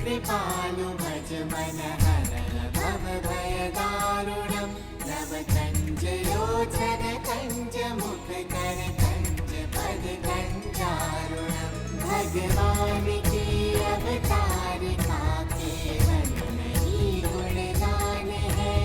कृपालु भज मन हरय भव भय दारुणम् नव कंज लोचन कंज मुख कर कंज पद कंजारुणम् भगवान के अवतार का केवल नहीं गुणगान है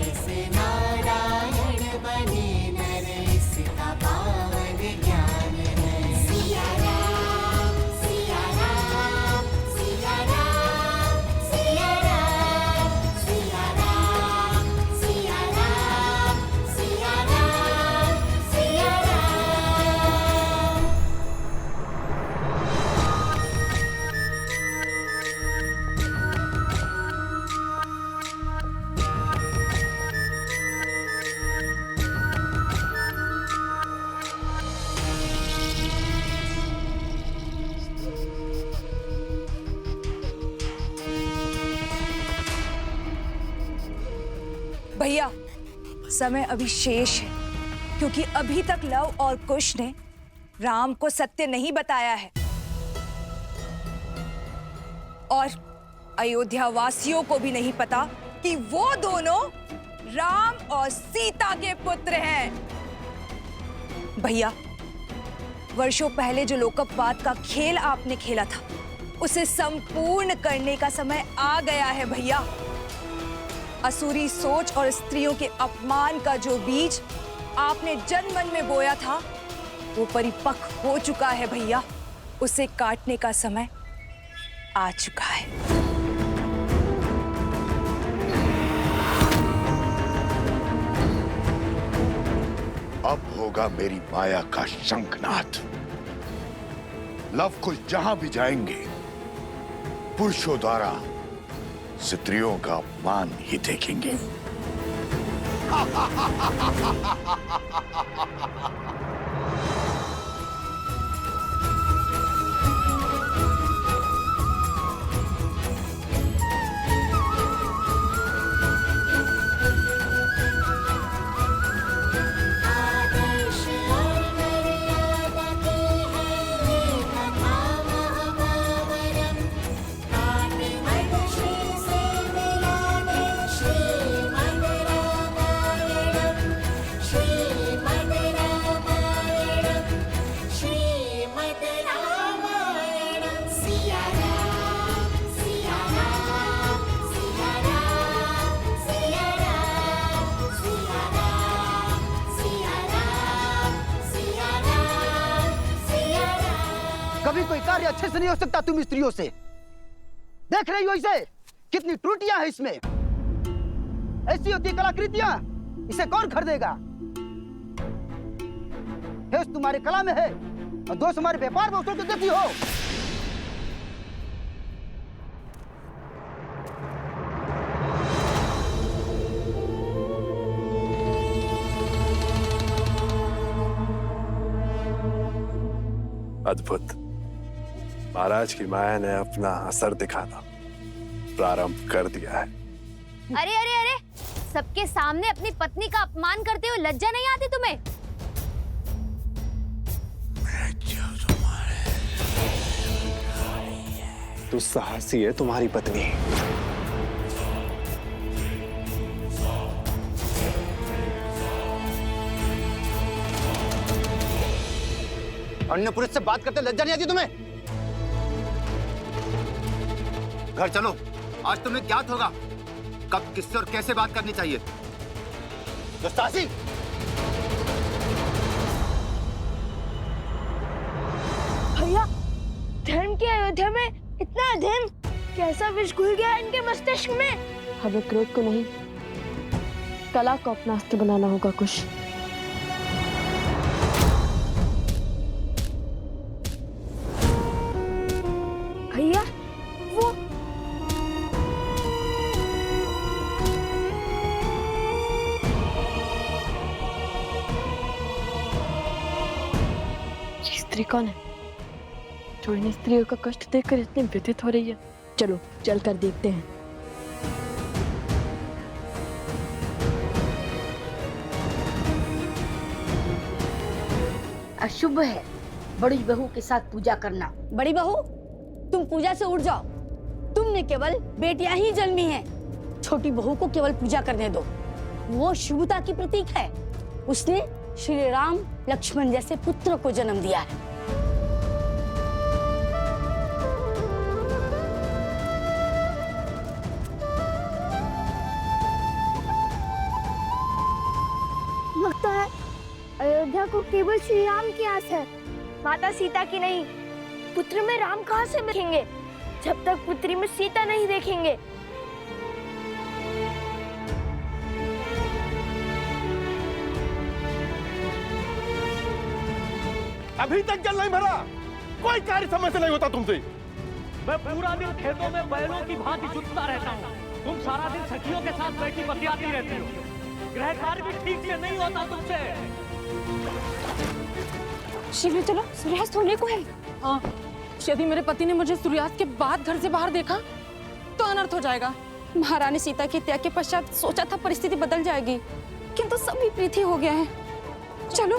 ऐसे नारायण बने नर इसका पावन ज्ञान है सिया राम सिया राम सिया राम सिया राम सिया राम सिया राम सिया राम सिया राम। भैया, समय अभी शेष है क्योंकि अभी तक लव और कुश ने राम को सत्य नहीं बताया है और अयोध्या वासियों को भी नहीं पता कि वो दोनों राम और सीता के पुत्र हैं। भैया, वर्षों पहले जो लोकपवाद का खेल आपने खेला था उसे संपूर्ण करने का समय आ गया है भैया। असुरी सोच और स्त्रियों के अपमान का जो बीज आपने जन मन में बोया था वो परिपक्व हो चुका है भैया। उसे काटने का समय आ चुका है। अब होगा मेरी माया का शंखनाद। लव कुश जहां भी जाएंगे पुरुषों द्वारा स्त्रियों का अपमान ही देखेंगे। आदर्श और मर्यादा की है ये कथा महापावनम् काटे मनुष्य से मिला दे श्रीमद् रामायणम् श्रीमद् रामायणम् श्रीमद् रामायणम् सिया राम सिया राम सिया राम सिया राम सिया राम सिया राम सिया राम सिया राम। कभी कोई कार्य अच्छे से नहीं हो सकता तुम स्त्रियों से। देख रही हो इसे, कितनी त्रुटियां हैं इसमें। ऐसी होती है कलाकृतियां, इसे कौन खरीदेगा? हेस तुम्हारे कला में है और दोष हमारे व्यापार में उसको देती हो। अद्भुत। महाराज की माया ने अपना असर दिखाना प्रारंभ कर दिया है। अरे अरे अरे, सबके सामने अपनी पत्नी का अपमान करते हुए लज्जा नहीं आती तुम्हें? तू साहसी है तुम्हारी पत्नी। अन्य पुरुष से बात करते लज्जा नहीं आती तुम्हें? घर चलो, आज तुम्हें ज्ञात होगा कब किससे और कैसे बात करनी चाहिए। दुस्साहसी! भैया, धर्म की अयोध्या में इतना अधर्म कैसा विष घुल गया इनके मस्तिष्क में? हमें क्रोध को नहीं, कला को अपना अस्त्र बनाना होगा कुश। भैया, वो ये स्त्री कौन है जो इन स्त्रियों का कष्ट देखकर इतनी व्यथित हो रही है? चलो चलकर देखते हैं। अशुभ है बड़ी बहू के साथ पूजा करना। बड़ी बहू, तुम पूजा से उठ जाओ। तुमने केवल बेटियां ही जन्मी हैं। छोटी बहू को केवल पूजा करने दो, वो शुभता की प्रतीक है। उसने श्री राम लक्ष्मण जैसे पुत्र को जन्म दिया है। लगता है अयोध्या को केवल श्री राम की आस है, माता सीता की नहीं। पुत्र में राम कहाँ से देखेंगे जब तक पुत्री में सीता नहीं देखेंगे। अभी तक जल नहीं भरा, कोई कार्य समय से नहीं होता तुमसे। मैं पूरा दिन खेतों में बैलों की भांति जुटता रहता हूँ, तुम सारा दिन सखियों के साथ बैठी बतियाती रहती हो। गृह कार्य भी ठीक से नहीं होता तुमसे। शीघ्र चलो, सूर्यास्त होने को है। हाँ, यदि मेरे पति ने मुझे सूर्यास्त के बाद घर से बाहर देखा तो अनर्थ हो जाएगा। महारानी सीता के त्याग के पश्चात सोचा था परिस्थिति बदल जाएगी, किंतु सब विपरीत ही हो गया है। चलो।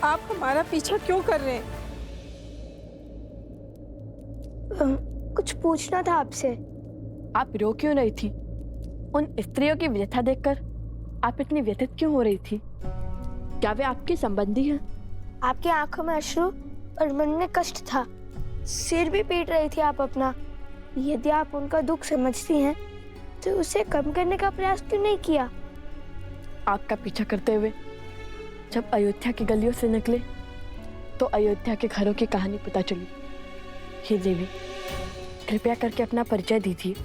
आप हमारा पीछा क्यों कर रहे हैं? कुछ पूछना था आपसे। आप रो क्यों रही थी? उन स्त्रियों की व्यथा देखकर आप इतनी व्यथित क्यों हो रही थी? क्या वे आपके संबंधी हैं? आपकी आंखों में अश्रु और मन में कष्ट था, सिर भी पीट रही थी आप अपना। यदि आप उनका दुख समझती हैं तो उसे कम करने का प्रयास क्यों नहीं किया? आपका पीछा करते हुए जब अयोध्या की गलियों से निकले तो अयोध्या के घरों की कहानी पता चली। हे देवी, कृपया करके अपना परिचय दीजिए,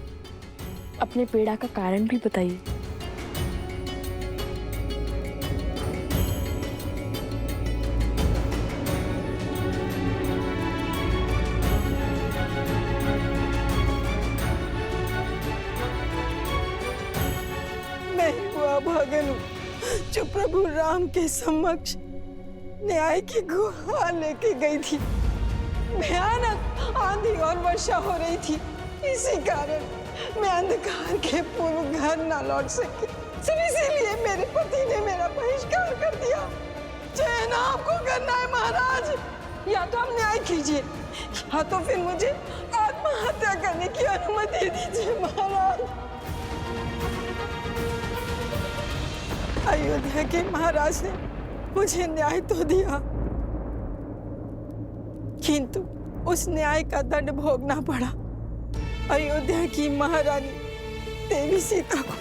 अपने पीड़ा का कारण भी बताइए। मैं हुआ भागन हूँ जो प्रभु राम के समक्ष न्याय की गुहार लेके गई थी। भयानक आंधी और वर्षा हो रही थी, इसी कारण मैं अंधकार के पूर्व घर न लौट सकी। सिर्फ इसीलिए मेरे पति ने मेरा बहिष्कार कर दिया। चयन आपको करना है महाराज, या तो आप न्याय कीजिए या तो फिर मुझे आत्महत्या करने की अनुमति दीजिए महाराज। अयोध्या के महाराज ने मुझे न्याय तो दिया, किंतु उस न्याय का दंड भोगना पड़ा अयोध्या की महारानी देवी सीता को।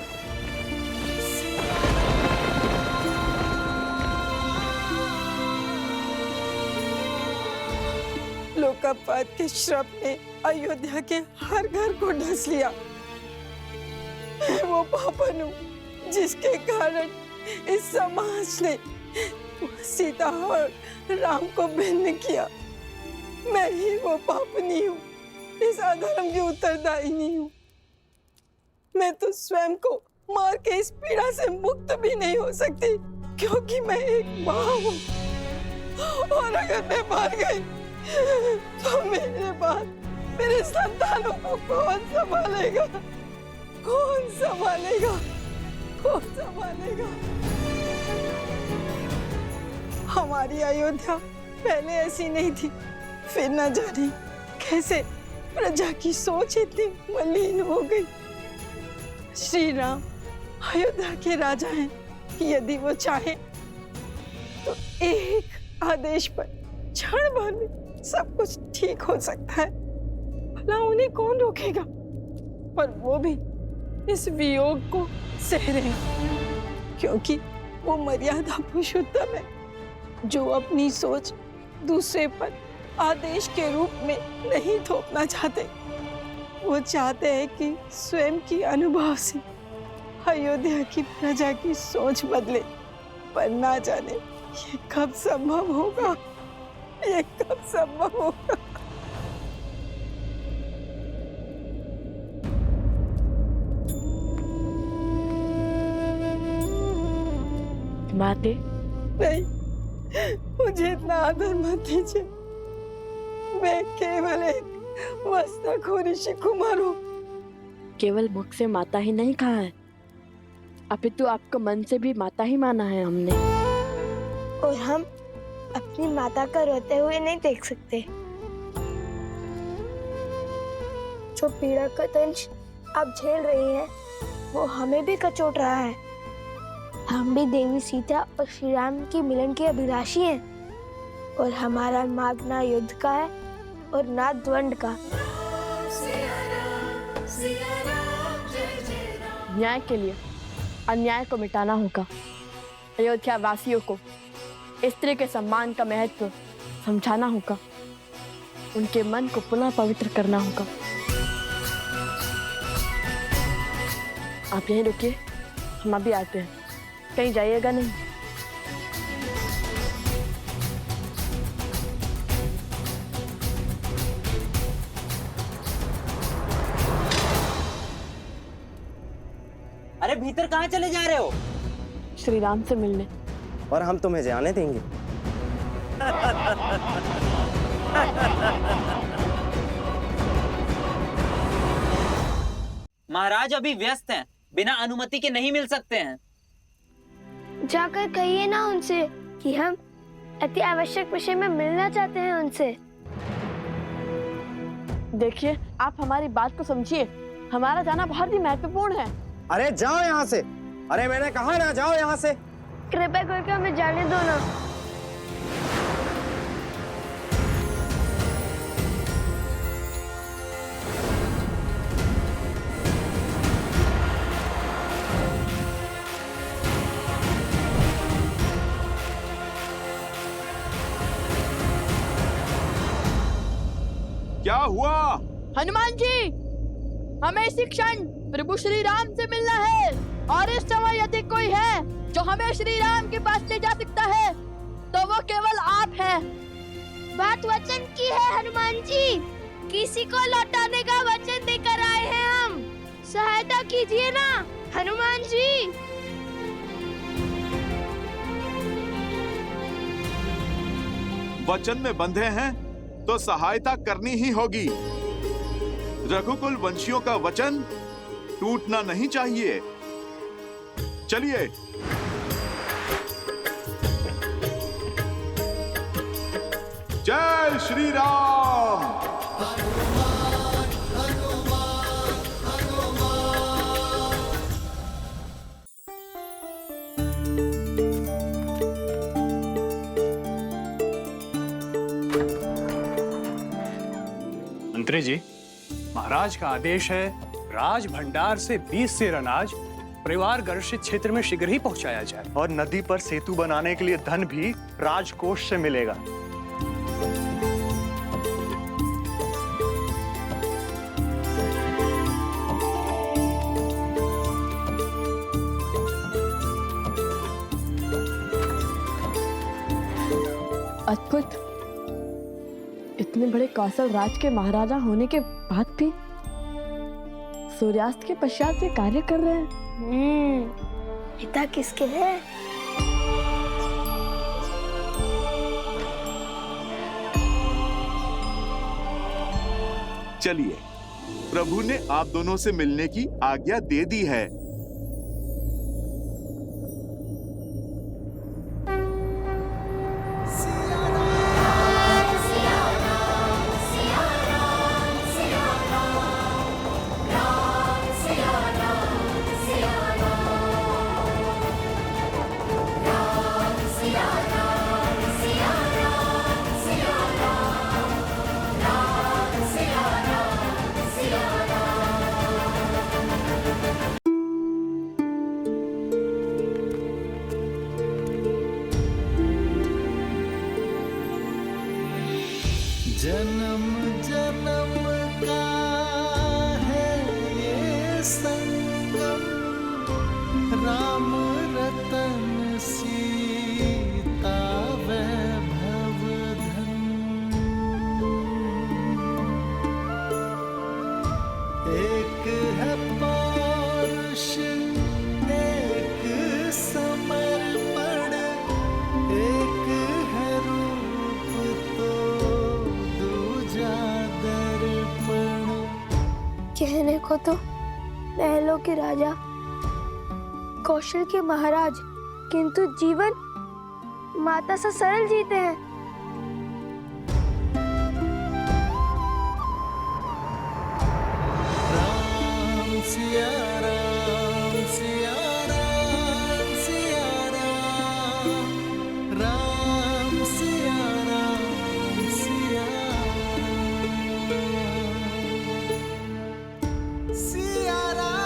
लोकापात के श्राप ने अयोध्या के हर घर को ढस लिया। मैं वो पापन हूँ जिसके कारण इस समाज ने सीता और राम को भिन्न किया। मैं ही वो पापनी हूँ, इस अधर्म की उत्तरदायिनी हूँ। मैं तो स्वयं को मार के इस पीड़ा से मुक्त भी नहीं हो सकती, क्योंकि मैं एक माँ हूँ। और अगर मैं मर गई तो मेरे बाद मेरे संतानों को कौन संभालेगा? कौन संभालेगा? कौन संभालेगा? हमारी अयोध्या पहले ऐसी नहीं थी, फिर न जाने कैसे प्रजा की सोच इतनी मलिन हो गई। श्री राम अयोध्या के राजा हैं, यदि वो चाहे तो एक आदेश पर क्षण भर में सब कुछ ठीक हो सकता है। भला उन्हें कौन रोकेगा? पर वो भी इस वियोग को सह रहे हैं, क्योंकि वो मर्यादा पुरुषोत्तम है जो अपनी सोच दूसरे पर आदेश के रूप में नहीं थोपना चाहते। वो चाहते हैं कि स्वयं की अनुभव से अयोध्या की प्रजा की सोच बदले, पर ना जाने ये कब संभव होगा, ये कब संभव होगा। माते नहीं, मुझे इतना आदर मत दीजिए। मैं केवल एक वस्ताखोर ऋषि कुमार हूँ। केवल मुख से माता ही नहीं कहा है, अभी तो आपको मन से भी माता ही माना है हमने। और हम अपनी माता को रोते हुए नहीं देख सकते। जो पीड़ा का दंश आप झेल रही हैं, वो हमें भी कचोट रहा है। हम भी देवी सीता और श्री राम की मिलन के अभिलाषी हैं, और हमारा मार्ग ना युद्ध का है और ना द्वंद का। न्याय के लिए अन्याय को मिटाना होगा। अयोध्या वासियों को स्त्री के सम्मान का महत्व समझाना होगा। उनके मन को पुनः पवित्र करना होगा। आप यहीं रुकिए, हम अभी आते हैं। कहीं जाइएगा नहीं। अरे भीतर कहाँ चले जा रहे हो? श्री राम से मिलने। और हम तुम्हें जाने देंगे? महाराज अभी व्यस्त हैं, बिना अनुमति के नहीं मिल सकते हैं। जाकर कहिए ना उनसे कि हम अति आवश्यक विषय में मिलना चाहते हैं उनसे। देखिए, आप हमारी बात को समझिए। हमारा जाना बहुत ही महत्वपूर्ण है। अरे जाओ यहाँ से। अरे मैंने कहा ना, जाओ यहाँ से। कृपया करके हमें जाने दो ना। क्या हुआ? हनुमान जी, हमें इसी क्षण प्रभु श्री राम से मिलना है। और इस समय यदि कोई है जो हमें श्री राम के पास ले जा सकता है, तो वो केवल आप हैं। बात वचन की है हनुमान जी। किसी को लौटाने का वचन देकर आए हैं हम। सहायता कीजिए ना हनुमान जी। वचन में बंधे हैं तो सहायता करनी ही होगी। रघुकुल वंशियों का वचन टूटना नहीं चाहिए। चलिए। जय श्री राम। मंत्री जी, महाराज का आदेश है राज भंडार से 20 सेर अनाज परिवार गर्षित क्षेत्र में शीघ्र ही पहुंचाया जाए। और नदी पर सेतु बनाने के लिए धन भी राजकोष से मिलेगा। अद्भुत। इतने बड़े कौशल राज के महाराजा होने के बाद भी सूर्यास्त के पश्चात से कार्य कर रहे हैं। पिता किसके हैं? चलिए, प्रभु ने आप दोनों से मिलने की आज्ञा दे दी है। जन्म जन्म का है ये संगम, राम रतन सीता वैभव धन। एक है पौरुष, एक समर्पण, एक है रूप तो कहने को तो महलों के राजा, कौशल के महाराज, किंतु जीवन माता से सरल जीते हैं। राम सिया राम सिया राम सिया राम, राम सिया राम सिया राम, सिया राम,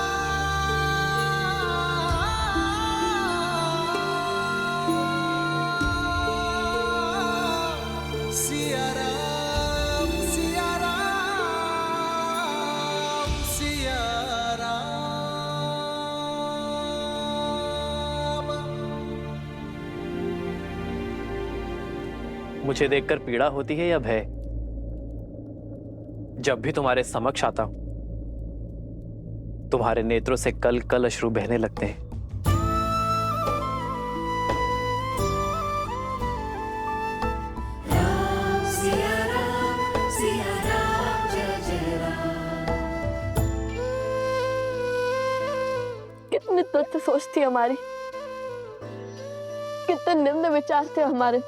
सिया राम, सिया राम, सिया राम। मुझे देखकर पीड़ा होती है या भय? जब भी तुम्हारे समक्ष आता हूं, तुम्हारे नेत्रों से कल कल अश्रु बहने लगते हैं। कितनी तुच्छ सोच थी हमारी, कितने निम्न विचार थे हमारे,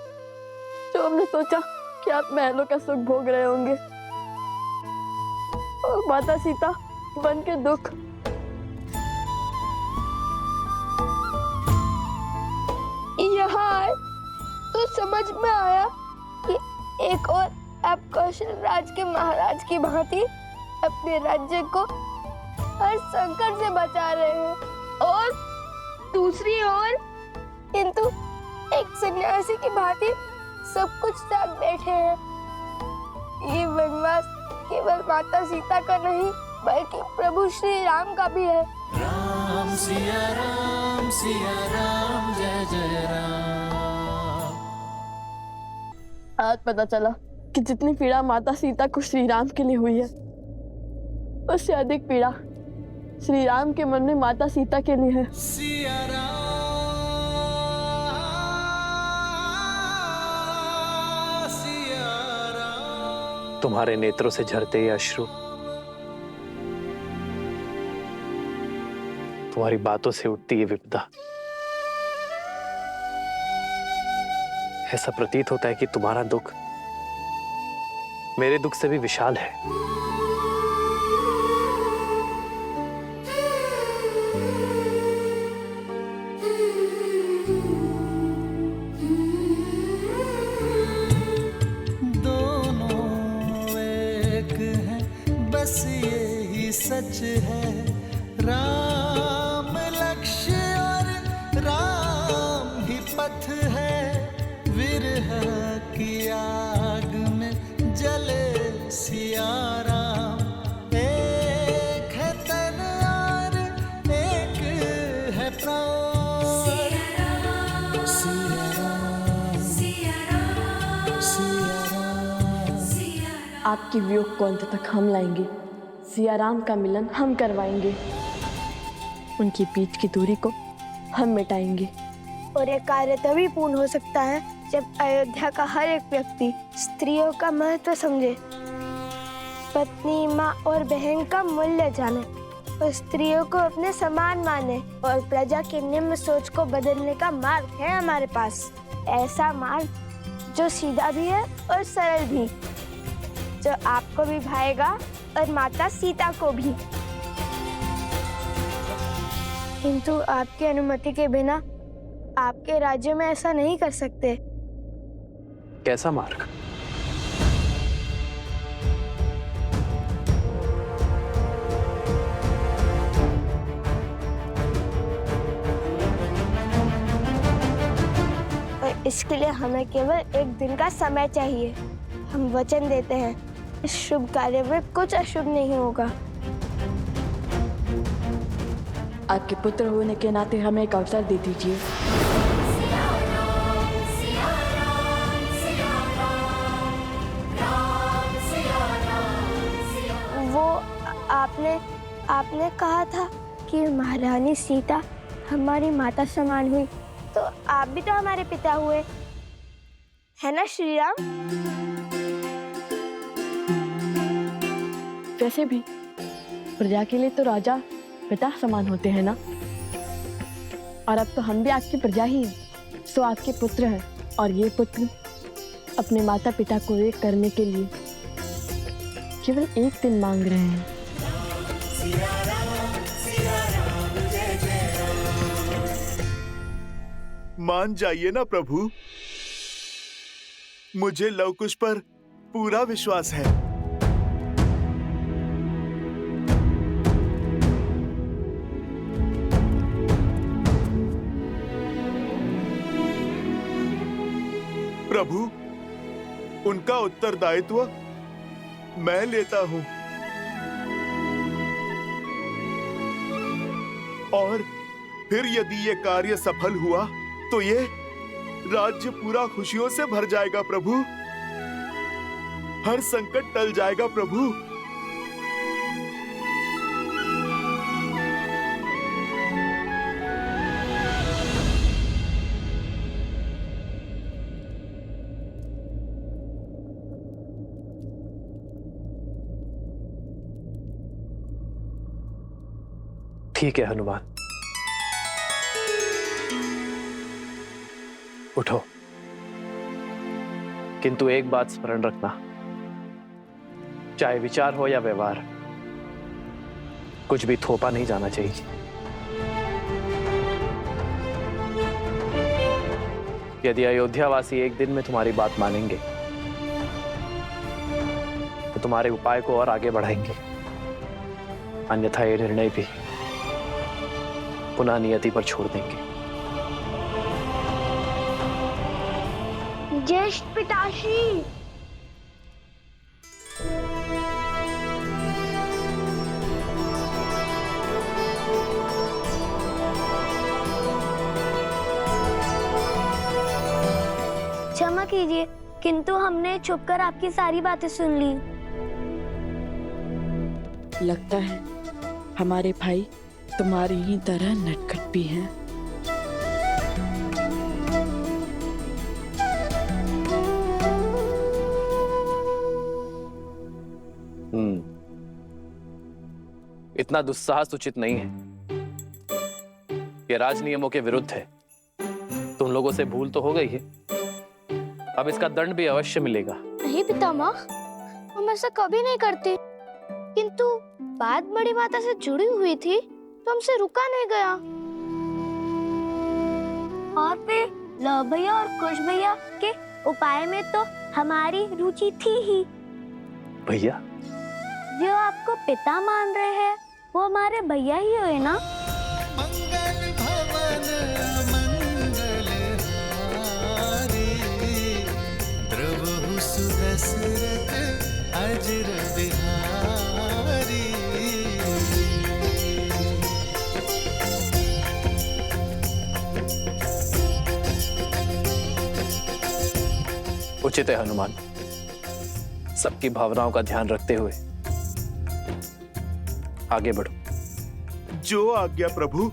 जो हमने सोचा कि आप महलों का सुख भोग रहे होंगे और माता सीता वन के दुख। यहाँ आए तो समझ में आया कि एक और आप कौशल राज के महाराज की भांति अपने राज्य को हर संकट से बचा रहे हैं, और दूसरी ओर किंतु एक सन्यासी की भांति सब कुछ त्याग बैठे हैं। ये वनवास केवल माता सीता का नहीं, बल्कि प्रभु श्री राम का भी है। राम सिया राम जय जय राम। आज पता चला कि जितनी पीड़ा माता सीता को श्री राम के लिए हुई है, उससे अधिक पीड़ा श्री राम के मन में माता सीता के लिए है। सिया राम, सिया राम। तुम्हारे नेत्रों से झरते ये अश्रु तुम्हारी बातों से उठती ये विपदा, ऐसा प्रतीत होता है कि तुम्हारा दुख मेरे दुख से भी विशाल है। दोनों एक हैं, बस यही सच है। राम लक्ष्य और राम ही पथ है। विरह की आग में जले सिया राम। एक है तन और एक है प्राण। सिया राम, सिया राम, सिया राम। आपके वियोग को अंत तक हम लाएंगे, सिया राम का मिलन हम करवाएंगे, उनकी बीच की दूरी को हम मिटाएंगे। और ये कार्य तभी पूर्ण हो सकता है जब अयोध्या का हर एक व्यक्ति स्त्रियों का महत्व समझे, पत्नी, माँ और बहन का मूल्य जाने, और स्त्रियों को अपने समान माने, और प्रजा की निम्न सोच को बदलने का मार्ग है हमारे पास। ऐसा मार्ग जो सीधा भी है और सरल भी, जो आपको भी भाएगा और माता सीता को भी। किंतु आपकी अनुमति के बिना आपके राज्य में ऐसा नहीं कर सकते। कैसा मार्ग? और इसके लिए हमें केवल एक दिन का समय चाहिए। हम वचन देते हैं, इस शुभ कार्य में कुछ अशुभ नहीं होगा। आपके पुत्र होने के नाते हमें एक अवसर दे दीजिए। वो आपने कहा था कि महारानी सीता हमारी माता समान हुई, तो आप भी तो हमारे पिता हुए, है ना श्री राम? वैसे भी प्रजा के लिए तो राजा पिता समान होते हैं ना। और अब तो हम भी आपकी प्रजा ही हैं। सो आपके पुत्र हैं और ये पुत्र अपने माता पिता को एक करने के लिए केवल एक दिन मांग रहे हैं। मान जाइए ना प्रभु, मुझे लव कुश पर पूरा विश्वास है। प्रभु, उनका उत्तरदायित्व मैं लेता हूं और फिर यदि ये कार्य सफल हुआ तो ये राज्य पूरा खुशियों से भर जाएगा प्रभु। हर संकट टल जाएगा प्रभु। ठीक है हनुमान, उठो। किंतु एक बात स्मरण रखना, चाहे विचार हो या व्यवहार, कुछ भी थोपा नहीं जाना चाहिए। यदि अयोध्यावासी एक दिन में तुम्हारी बात मानेंगे तो तुम्हारे उपाय को और आगे बढ़ाएंगे, अन्यथा ये निर्णय भी पुनः नियति पर छोड़ देंगे। ज्येष्ठ पिताश्री, क्षमा कीजिए, किंतु हमने छुपकर आपकी सारी बातें सुन ली। लगता है हमारे भाई तुम्हारी ही तरह नटखट भी हैं। इतना दुस्साहस उचित नहीं है। ये राज नियमों के विरुद्ध है। तुम लोगों से भूल तो हो गई है, अब इसका दंड भी अवश्य मिलेगा। नहीं पितामह, हम ऐसा कभी नहीं करते, किंतु बात बड़ी माता से जुड़ी हुई थी तो हमसे रुका नहीं गया। और फिर लव भैया और कुश भैया के उपाय में तो हमारी रुचि थी ही। भैया? जो आपको पिता मान रहे हैं वो हमारे भैया ही हुए ना। मंगल भवन मंगल हारी, द्रवहु सुदशरथ अजर बिहारी। उचित है हनुमान, सबकी भावनाओं का ध्यान रखते हुए आगे बढ़ो। जो आज्ञा प्रभु।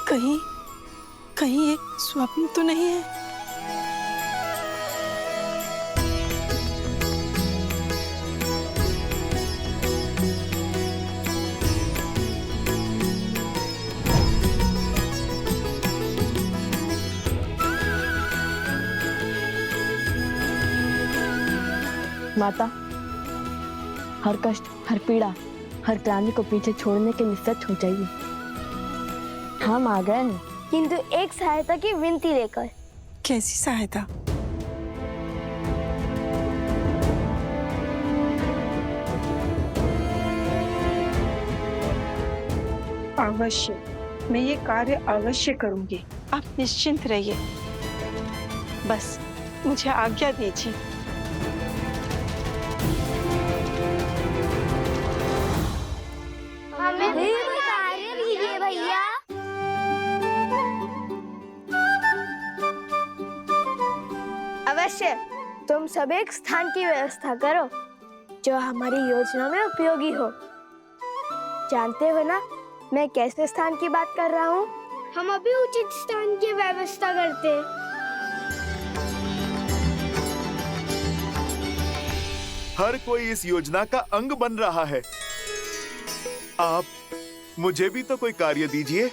कहीं कहीं एक स्वप्न तो नहीं है? माता, हर कष्ट, हर पीड़ा, हर क्लांति को पीछे छोड़ने के लिए सच हो जाइए। हम आ गए हैं, किंतु एक सहायता की विनती लेकर। कैसी सहायता? अवश्य, मैं ये कार्य अवश्य करूंगी। आप निश्चिंत रहिए, बस मुझे आज्ञा दीजिए। हमें भी कार्य दीजिए भैया। अवश्य, तुम सब एक स्थान की व्यवस्था करो जो हमारी योजना में उपयोगी हो। जानते हो ना मैं कैसे स्थान की बात कर रहा हूँ? हम अभी उचित स्थान की व्यवस्था करते। हर कोई इस योजना का अंग बन रहा है। आप मुझे भी तो कोई कार्य दीजिए।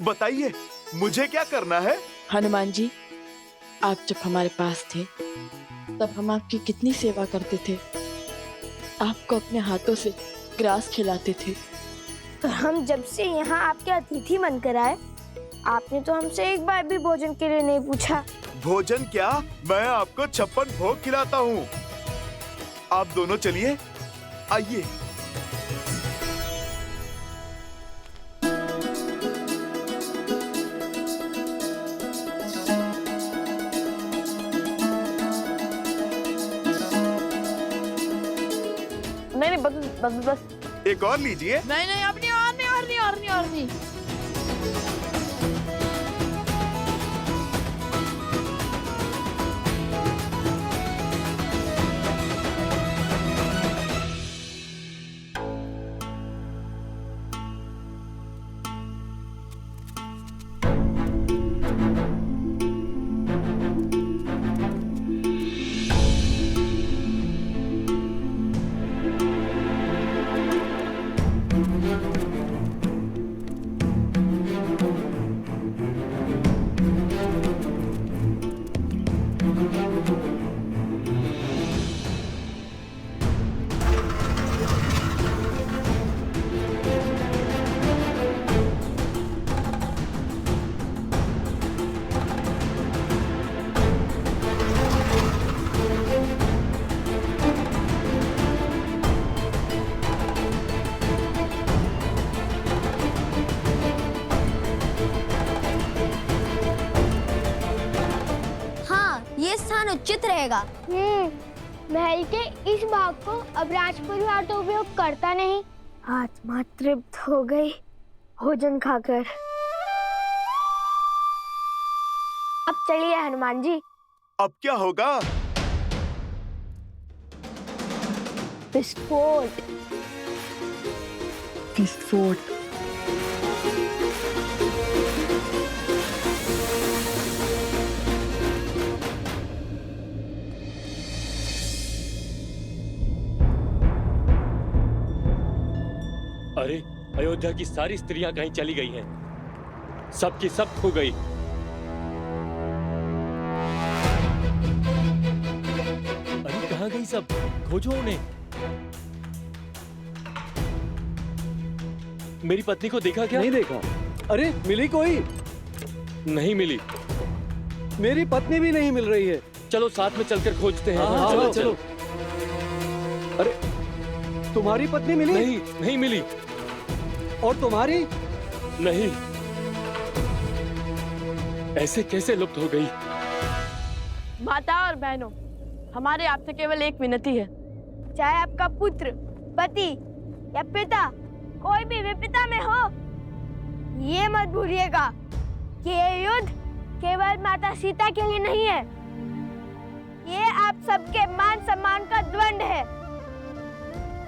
बताइए मुझे क्या करना है? हनुमान जी, आप जब हमारे पास थे तब हम आपकी कितनी सेवा करते थे। आपको अपने हाथों से ग्रास खिलाते थे। पर हम जब से यहाँ आपके अतिथि बनकर आए, आपने तो हमसे एक बार भी भोजन के लिए नहीं पूछा। भोजन क्या, मैं आपको 56 भोग खिलाता हूँ। आप दोनों चलिए, आइए। नहीं, बस एक और लीजिए। नहीं, अब नहीं, और नहीं। उचित रहेगा। महल के इस भाग को अब राज परिवार तो उपयोग करता नहीं। आत्मा तृप्त हो गई भोजन खाकर। अब चलिए हनुमान जी। अब क्या होगा? विस्फोट। अरे, अयोध्या की सारी स्त्रियां कहीं चली गई हैं। सब की सब खो गई। अरे कहाँ गई सब? खोजो उन्हें। मेरी पत्नी को देखा क्या? नहीं देखा। अरे मिली कोई? नहीं मिली। मेरी पत्नी भी नहीं मिल रही है। चलो साथ में चलकर खोजते हैं। हाँ, चलो। अरे तुम्हारी पत्नी मिली? नहीं मिली। और तुम्हारी? नहीं। ऐसे कैसे लुप्त हो गई? माता और बहनों, हमारे आपसे केवल एक विनती है। चाहे आपका पुत्र, पति या पिता, कोई भी विपदा में हो, ये मत भूलिएगा कि ये युद्ध केवल माता सीता के लिए नहीं है। ये आप सबके मान सम्मान का द्वंद है।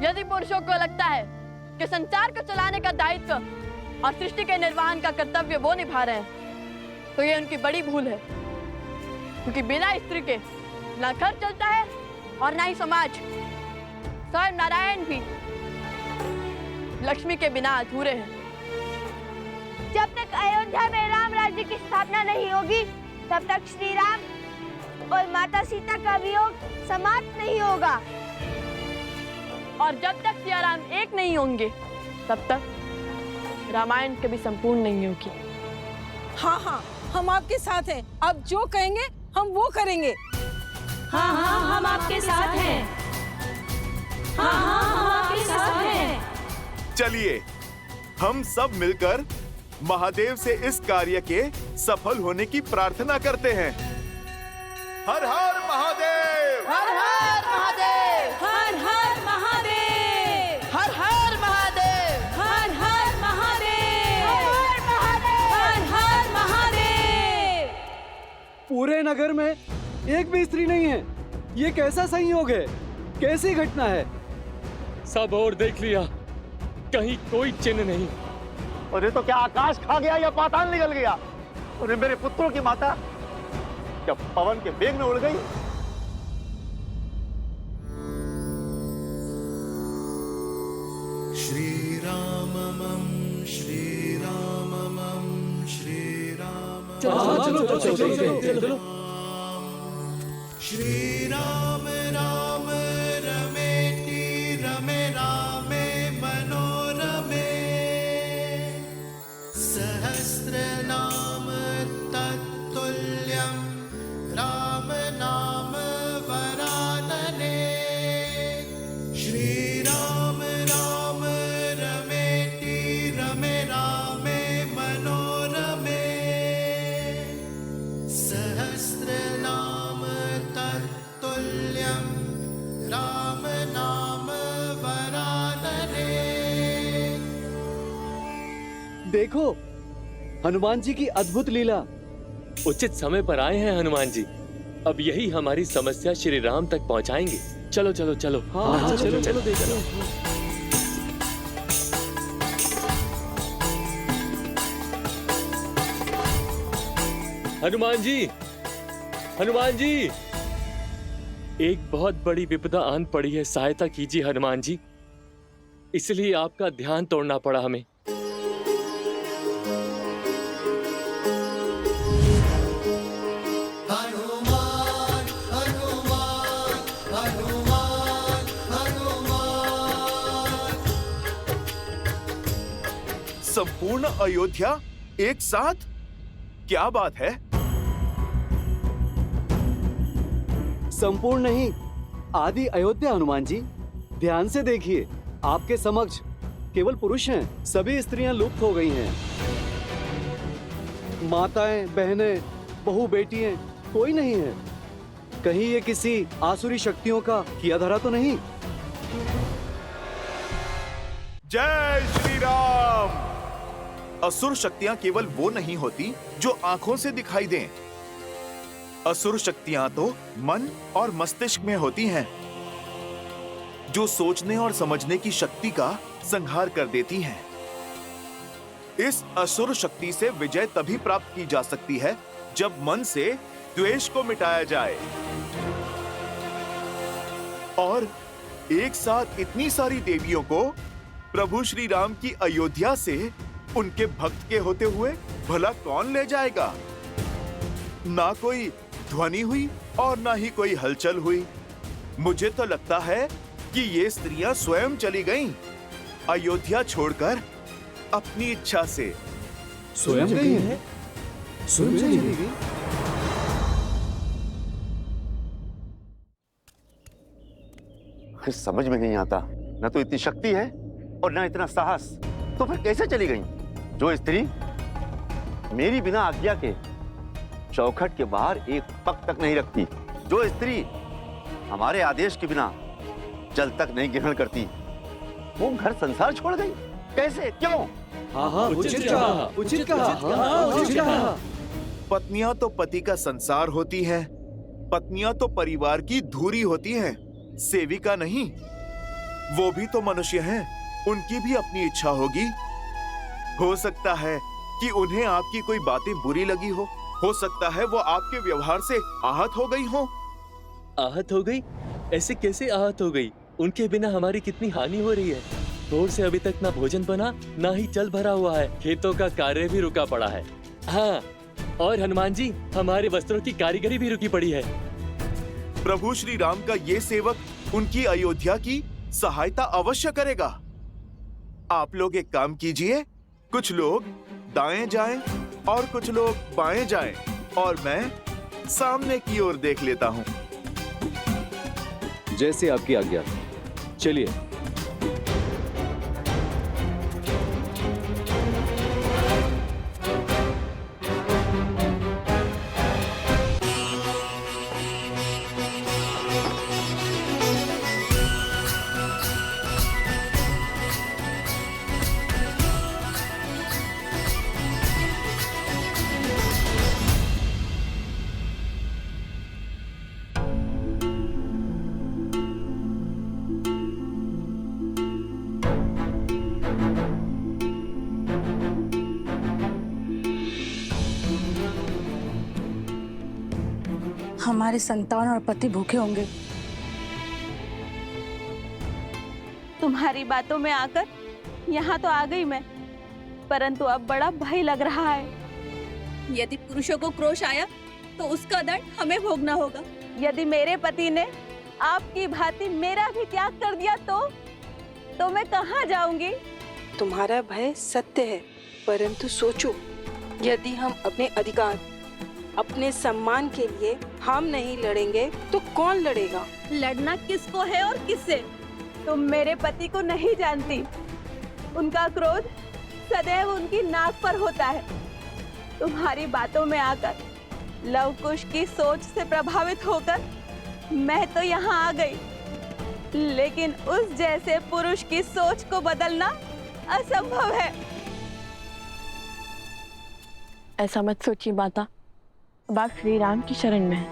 यदि पुरुषों को लगता है कि संसार को चलाने का दायित्व और सृष्टि के निर्वहन का कर्तव्य वो निभा रहे हैं, तो ये उनकी बड़ी भूल है। क्योंकि बिना स्त्री के ना घर चलता है और ना ही समाज। स्वयं नारायण भी लक्ष्मी के बिना अधूरे हैं। जब तक अयोध्या में राम राज्य की स्थापना नहीं होगी, तब तक श्री राम और माता सीता का वियोग समाप्त नहीं होगा। और जब तक सिया राम एक नहीं होंगे, तब तक रामायण कभी संपूर्ण नहीं होगी। हाँ हाँ, हम आपके साथ हैं। आप जो कहेंगे हम वो करेंगे। हाँ हाँ, हम आपके साथ हैं। हाँ हाँ, हम आपके साथ हैं। चलिए हम सब मिलकर महादेव से इस कार्य के सफल होने की प्रार्थना करते हैं। हर हर महादेव! हर हर महादेव! हर हर महादेव! हर हर महादेव! हर हर महादेव! हर हर महादेव! पूरे नगर में एक भी स्त्री नहीं है। ये कैसा संयोग है? कैसी घटना है? सब और देख लिया, कहीं कोई चिन्ह नहीं। और ये तो क्या आकाश खा गया या पाताल निकल गया? और ये मेरे पुत्रों की माता क्या पवन के वेग में उड़ गई? श्री राममं श्री राममं श्री राम चलो श्री राम राम रमेति रमे रामे मनोरमे सहस्रनाम तत्तुल्यं राम नाम वरानने श्री राम राम रमेति रमे रामे मनोरमे सहस्रनाम तत्तुल्यं राम नाम वरानने। देखो हनुमान जी की अद्भुत लीला। उचित समय पर आए हैं हनुमान जी। अब यही हमारी समस्या श्री राम तक पहुंचाएंगे। चलो चलो चलो। हाँ, चलो चलो देखो। हनुमान जी, हनुमान जी, एक बहुत बड़ी विपदा आन पड़ी है, सहायता कीजिए हनुमान जी। इसलिए आपका ध्यान तोड़ना पड़ा हमें। हनुमान हनुमान हनुमान हनुमान। संपूर्ण अयोध्या एक साथ? क्या बात है? संपूर्ण नहीं, आदि अयोध्या हनुमान जी। ध्यान से देखिए, आपके समक्ष केवल पुरुष हैं, सभी स्त्रियां लुप्त हो गई हैं। माताएं, बहनें, बहू, बेटियां कोई नहीं है। कहीं ये किसी आसुरी शक्तियों का किया धरा तो नहीं? जय श्री राम। असुर शक्तियां केवल वो नहीं होती जो आंखों से दिखाई दें। असुर शक्तियां तो मन और मस्तिष्क में होती हैं, जो सोचने और समझने की शक्ति का संहार कर देती हैं। इस असुर शक्ति से विजय तभी प्राप्त की जा सकती है जब मन से द्वेष को मिटाया जाए। और एक साथ इतनी सारी देवियों को प्रभु श्री राम की अयोध्या से उनके भक्त के होते हुए भला कौन ले जाएगा? ना कोई ध्वनि हुई और ना ही कोई हलचल हुई। मुझे तो लगता है कि ये स्त्रियां स्वयं चली गईं, अयोध्या छोड़कर अपनी इच्छा से। स्वयं गई है? स्वयं चली गई? समझ में नहीं आता, न तो इतनी शक्ति है और न इतना साहस, तो फिर कैसे चली गई? जो स्त्री मेरी बिना आज्ञा के चौखट के बाहर एक पग तक नहीं रखती, जो स्त्री हमारे आदेश के बिना जल तक नहीं ग्रहण करती, वो घर संसार छोड़ गई। कैसे, क्यों? हाँ, उचित कहा, उचित कहा, उचित कहा। पत्नियां तो पति का संसार होती हैं, पत्नियां तो परिवार की धुरी होती हैं, सेविका नहीं। वो भी तो मनुष्य हैं, उनकी भी अपनी इच्छा होगी। हो सकता है कि उन्हें आपकी कोई बातें बुरी लगी हो सकता है वो आपके व्यवहार से आहत हो गई हो। आहत हो गई? ऐसे कैसे आहत हो गई? उनके बिना हमारी कितनी हानि हो रही है। भोर से अभी तक ना भोजन बना, ना ही जल भरा हुआ है, खेतों का कार्य भी रुका पड़ा है। हाँ, और हनुमान जी, हमारे वस्त्रों की कारीगरी भी रुकी पड़ी है। प्रभु श्री राम का ये सेवक उनकी अयोध्या की सहायता अवश्य करेगा। आप लोग एक काम कीजिए, कुछ लोग दाएं जाएं और कुछ लोग बाएं जाएं, और मैं सामने की ओर देख लेता हूं। जैसे आपकी आज्ञा। चलिए। हमारे संतान और पति भूखे होंगे। तुम्हारी बातों में आकर यहाँ तो आ गई मैं, परंतु अब बड़ा भय लग रहा है। यदि पुरुषों को क्रोध आया तो उसका दंड हमें भोगना होगा। यदि मेरे पति ने आपकी भांति मेरा भी त्याग कर दिया तो मैं कहाँ जाऊंगी? तुम्हारा भय सत्य है, परंतु सोचो, यदि हम अपने अधिकार, अपने सम्मान के लिए हम नहीं लड़ेंगे तो कौन लड़ेगा? लड़ना किसको है और किससे? तुम मेरे पति को नहीं जानती। उनका क्रोध सदैव उनकी नाक पर होता है। तुम्हारी बातों में आकर, लव कुश की सोच से प्रभावित होकर मैं तो यहाँ आ गई, लेकिन उस जैसे पुरुष की सोच को बदलना असंभव है। ऐसा मत सोचिए माता, अब आप श्री राम की शरण में हैं।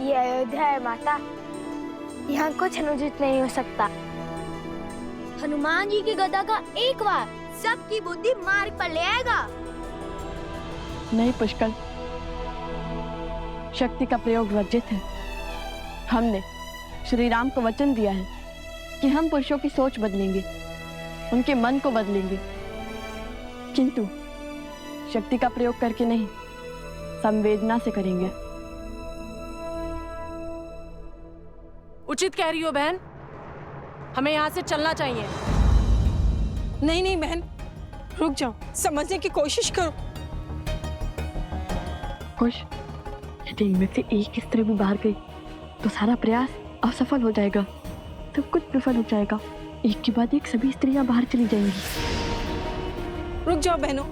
ये अयोध्या है माता, यहाँ कुछ अनुचित नहीं हो सकता। हनुमान जी की गदा का एक वार सबकी बुद्धि मार्ग पर ले आएगा। नहीं पुष्कर, शक्ति का प्रयोग वर्जित है। हमने श्री राम को वचन दिया है कि हम पुरुषों की सोच बदलेंगे, उनके मन को बदलेंगे, किंतु शक्ति का प्रयोग करके नहीं, संवेदना से करेंगे। उचित कह रही हो बहन, हमें यहाँ से चलना चाहिए। नहीं नहीं बहन, रुक जाओ, समझने की कोशिश करो। खुश, यदि इनमें से एक स्त्री भी बाहर गई तो सारा प्रयास असफल हो जाएगा, सब कुछ विफल हो जाएगा। एक के बाद एक सभी स्त्रियां बाहर चली जाएंगी। रुक जाओ बहनों,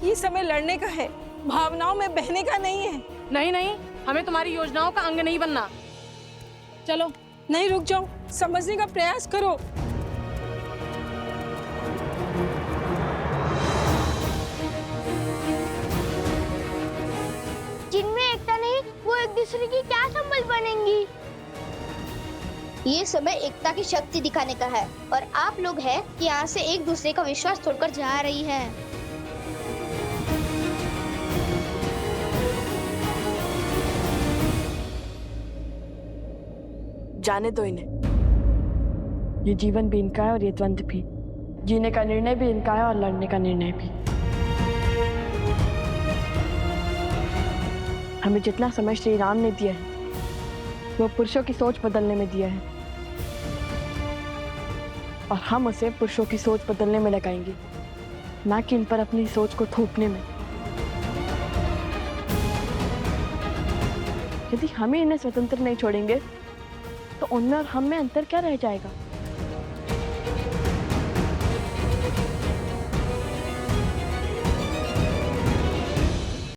ये समय लड़ने का है, भावनाओं में बहने का नहीं है। नहीं नहीं, हमें तुम्हारी योजनाओं का अंग नहीं बनना। चलो। नहीं, रुक जाओ, समझने का प्रयास करो। जिनमें एकता नहीं, वो एक दूसरे की क्या संबल बनेंगी? ये समय एकता की शक्ति दिखाने का है, और आप लोग हैं कि यहाँ से एक दूसरे का विश्वास तोड़कर जा रही हैं। जाने दो इन्हें। ये जीवन भी इनका है और ये द्वंद्व भी। जीने का निर्णय भी इनका है और लड़ने का निर्णय भी। हमें जितना समय श्री राम ने दिया है वो पुरुषों की सोच बदलने में दिया है, और हम उसे पुरुषों की सोच बदलने में लगाएंगे, ना कि इन पर अपनी सोच को थोपने में। यदि हमें इन्हें स्वतंत्र नहीं छोड़ेंगे तो उनमें और हम में अंतर क्या रह जाएगा?